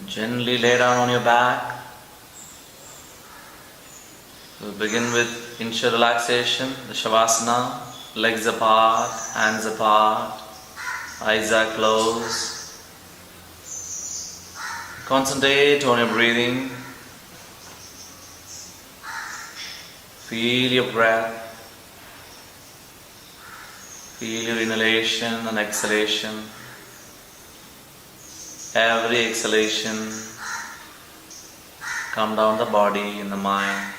Gently lay down on your back. We'll begin with initial relaxation, the Shavasana. Legs apart, hands apart, eyes are closed. Concentrate on your breathing. Feel your breath. Feel your inhalation and exhalation. Every exhalation, calm down the body and the mind.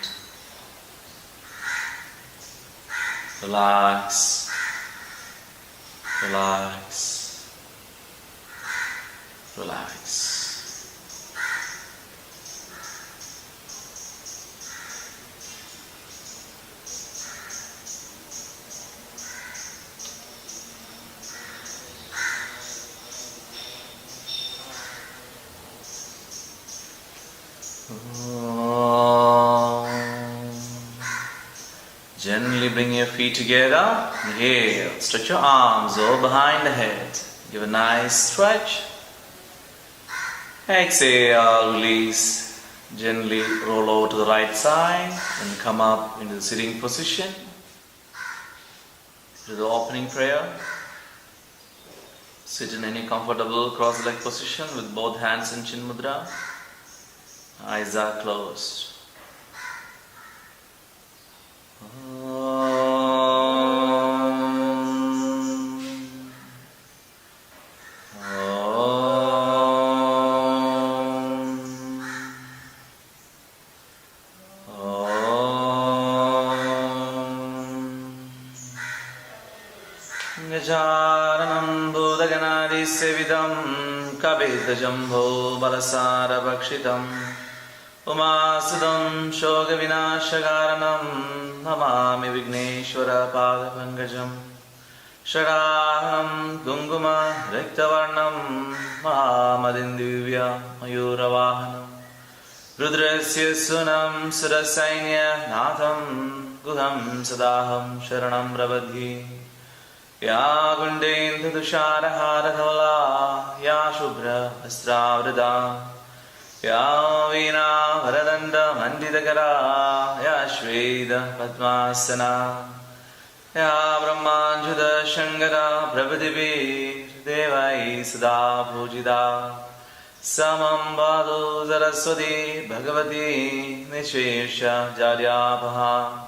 Relax, relax, relax. Gently bring your feet together. Inhale, stretch your arms over behind the head. Give a nice stretch. Exhale, release. Gently roll over to the right side and come up into the sitting position. To the opening prayer. Sit in any comfortable cross-leg position with both hands in Chin Mudra. Eyes are closed. Gajaranam Bhudaganadi Sevidam Kabita Jambho Balasara Bhakshitam Umasudam Shoga Vinashagaranam Namami Vigneshwara Pada Pankajam Shadaham Gunguma Rektavarnam Mahamadindivya Mayuravahanam Rudrasya Sunam Surasainya Natham Guham Sadaham Sharanam Rabadhi Ya Gundendra Tushara Dhala Ya Shubhra Astravrida Ya Veena Varadanda Mandidakara Ya Shveda Padmasana Ya Brahmanjuda Shankara Prabhadivir Devai Sada Pujida Samam Bhadu Saraswati Bhagavati Nishesha Jaryapaha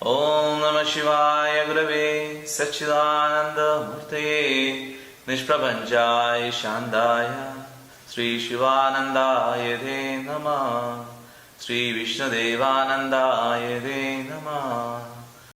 Om Namah Shivaya Gurave Satchidananda Murtaye Nishprabhanjaya Shandaya Sri Shivanandaya Te Namah Sri Vishnudevanandaya Te Namah